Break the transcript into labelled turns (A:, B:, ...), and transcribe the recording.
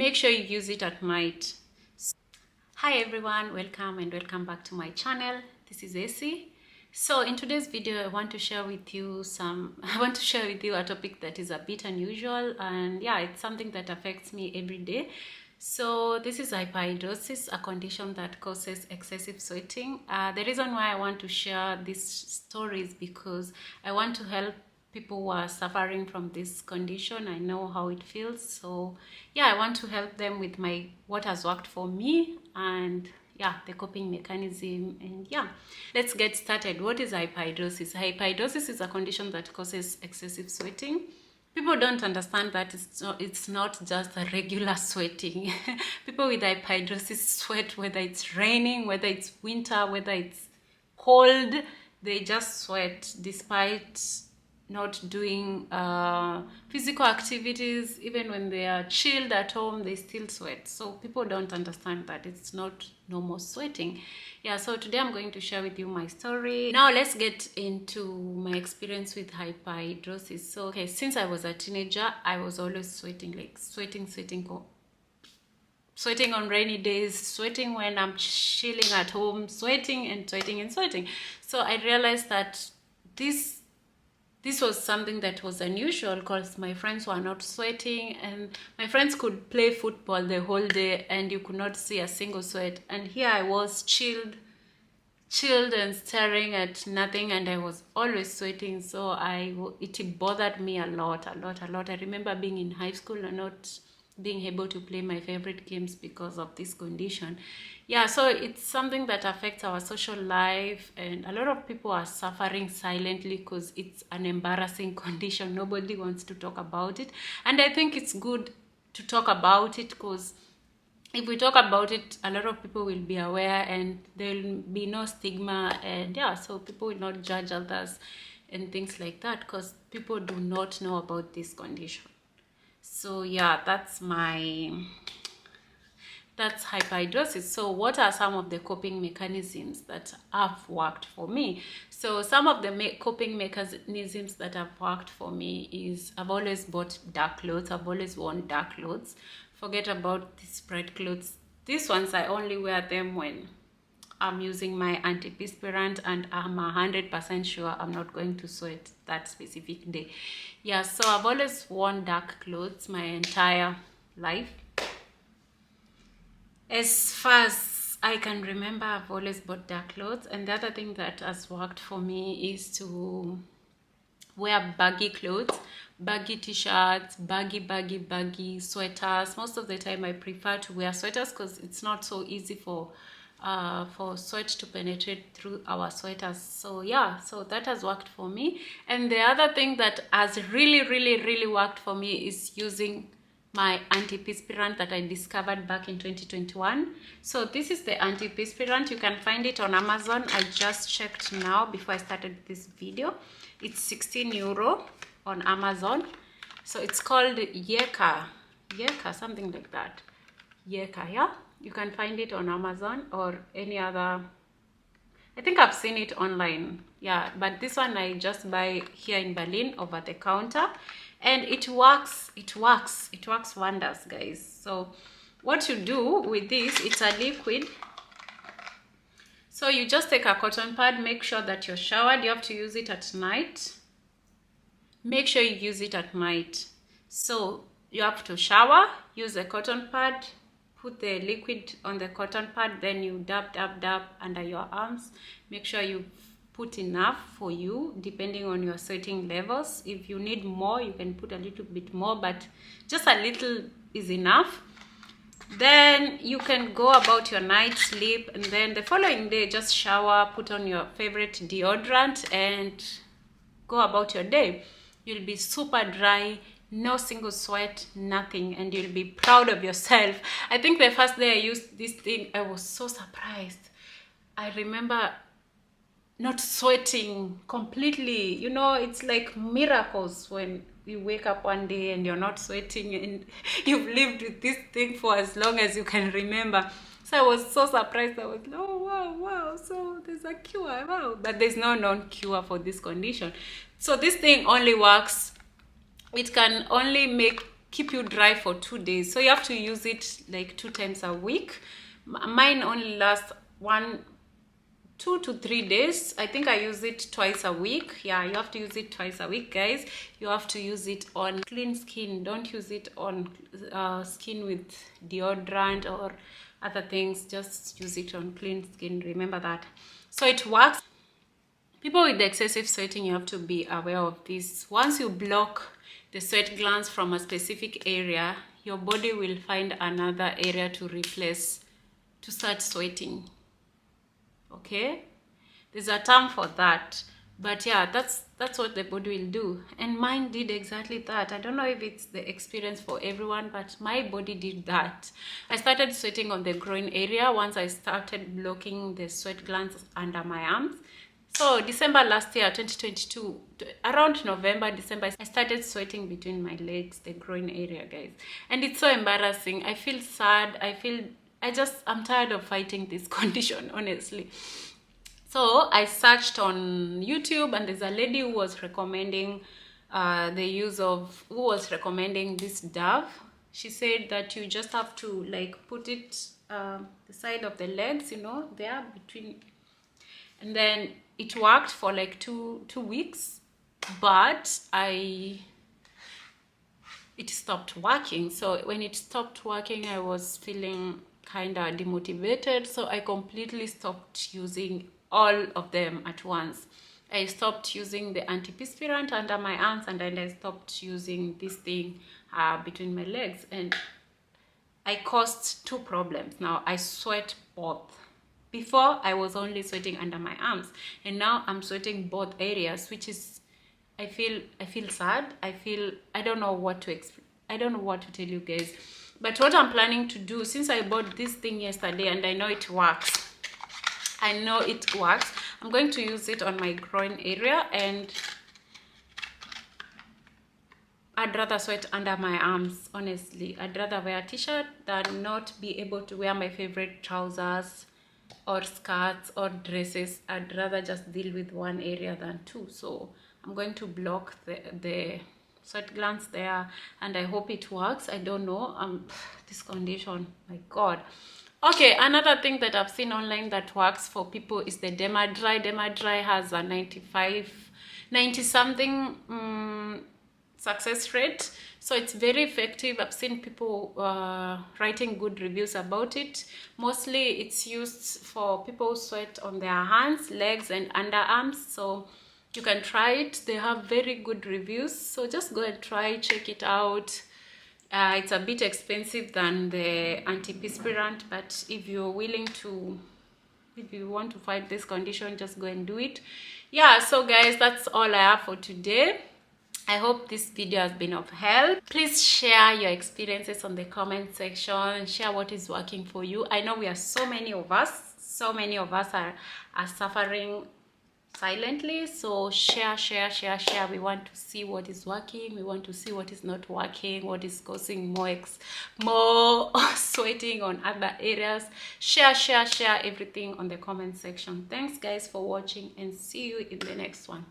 A: Make sure you use it at night. Hi everyone, welcome back to my channel. This is Essie. So in today's video I want to share with you a topic that is a bit unusual, and yeah, it's something that affects me every day. So this is hyperhidrosis, a condition that causes excessive sweating. The reason why I want to share this story is because I want to help people who are suffering from this condition. I know how it feels, so yeah, I want to help them with what has worked for me, and yeah, the coping mechanism. And yeah, let's get started. What is hyperhidrosis? Hyperhidrosis is a condition that causes excessive sweating. People don't understand that it's not just a regular sweating. People with hyperhidrosis sweat whether it's raining, whether it's winter, whether it's cold. They just sweat despite not doing physical activities. Even when they are chilled at home, they still sweat. So people don't understand that it's not normal sweating. Yeah, so today I'm going to share with you my story. Now let's get into my experience with hyperhidrosis. So okay, since I was a teenager, I was always sweating, like sweating on rainy days, sweating when I'm chilling at home, sweating and sweating and sweating. So I realized that this was something that was unusual, because my friends were not sweating, and my friends could play football the whole day and you could not see a single sweat. And here I was chilled and staring at nothing, and I was always sweating. So it bothered me a lot. I remember being in high school and not being able to play my favorite games because of this condition. Yeah, so it's something that affects our social life, and a lot of people are suffering silently because it's an embarrassing condition. Nobody wants to talk about it, and I think it's good to talk about it, because if we talk about it, a lot of people will be aware and there will be no stigma, and yeah, so people will not judge others and things like that, because people do not know about this condition. So yeah, that's hyperhidrosis. So what are some of the coping mechanisms that have worked for me? So some of the coping mechanisms that have worked for me is I've always bought dark clothes. I've always worn dark clothes. Forget about these bright clothes. These ones, I only wear them when I'm using my antiperspirant and I'm 100% sure I'm not going to sweat that specific day. Yeah, so I've always worn dark clothes my entire life. As far as I can remember, I've always bought dark clothes. And the other thing that has worked for me is to wear baggy clothes, baggy t-shirts, baggy sweaters. Most of the time I prefer to wear sweaters because it's not so easy for sweat to penetrate through our sweaters. So yeah, so that has worked for me. And the other thing that has really worked for me is using my antiperspirant that I discovered back in 2021. So this is the antiperspirant. You can find it on Amazon. I just checked now before I started this video. It's 16 euro on Amazon. So it's called Yeka, something like that. Yeka, yeah. You can find it on Amazon or any other. I think I've seen it online. Yeah, but this one I just buy here in Berlin over the counter. And it works wonders, guys. So what you do with this, it's a liquid. So you just take a cotton pad, make sure that you're showered. You have to use it at night. Make sure you use it at night. So you have to shower, use a cotton pad, put the liquid on the cotton pad, then you dab under your arms. Make sure you put enough for you, depending on your sweating levels. If you need more, you can put a little bit more, but just a little is enough. Then you can go about your night sleep, and then the following day just shower, put on your favorite deodorant, and go about your day. You'll be super dry, no single sweat, nothing, and you'll be proud of yourself. I think the first day I used this thing, I was so surprised. I remember not sweating completely. You know, it's like miracles when you wake up one day and you're not sweating, and you've lived with this thing for as long as you can remember. So I was so surprised. I was, oh wow, so there's a cure, wow. But there's no known cure for this condition. So this thing only works, it can only make keep you dry for 2 days. So you have to use it like 2 times a week. Mine only lasts 2 to 3 days. I think I use it twice a week. Yeah, you have to use it twice a week, guys. You have to use it on clean skin. Don't use it on skin with deodorant or other things. Just use it on clean skin. Remember that. So it works. People with excessive sweating, you have to be aware of this. Once you block the sweat glands from a specific area, your body will find another area to replace to start sweating. Okay, there's a term for that, but yeah, that's what the body will do, and mine did exactly that. I don't know if it's the experience for everyone, but my body did that. I started sweating on the groin area once I started blocking the sweat glands under my arms. So December last year, 2022, around November, December, I started sweating between my legs, the groin area, guys, and it's so embarrassing. I feel sad. I'm tired of fighting this condition, honestly. So I searched on YouTube, and there's a lady who was recommending this Dove. She said that you just have to like put it the side of the legs, there between, and then it worked for like two weeks, but it stopped working. So when it stopped working, I was feeling kind of demotivated, so I completely stopped using all of them at once. I stopped using the antiperspirant under my arms, and then I stopped using this thing between my legs, and I caused 2 problems. Now I sweat both. Before, I was only sweating under my arms, and now I'm sweating both areas, which is, I feel sad. I don't know what to tell you guys. But what I'm planning to do, since I bought this thing yesterday and I know it works, I'm going to use it on my groin area, and I'd rather sweat under my arms, honestly. I'd rather wear a t-shirt than not be able to wear my favorite trousers or skirts or dresses. I'd rather just deal with one area than 2. So I'm going to block the sweat glands there, and I hope it works. I don't know, this condition, my god. Okay, another thing that I've seen online that works for people is the Derma-Dry. Derma-Dry has a 90 something success rate, so it's very effective. I've seen people writing good reviews about it. Mostly it's used for people who sweat on their hands, legs and underarms, so you can try it. They have very good reviews, so just go and try, check it out. It's a bit expensive than the antiperspirant, but if you want to fight this condition, just go and do it. Yeah, so guys, that's all I have for today. I hope this video has been of help. Please share your experiences on the comment section. Share what is working for you. I know so many of us are suffering silently, so share. We want to see what is working. We want to see what is not working, what is causing more sweating on other areas. Share everything on the comment section. Thanks guys for watching, and see you in the next one.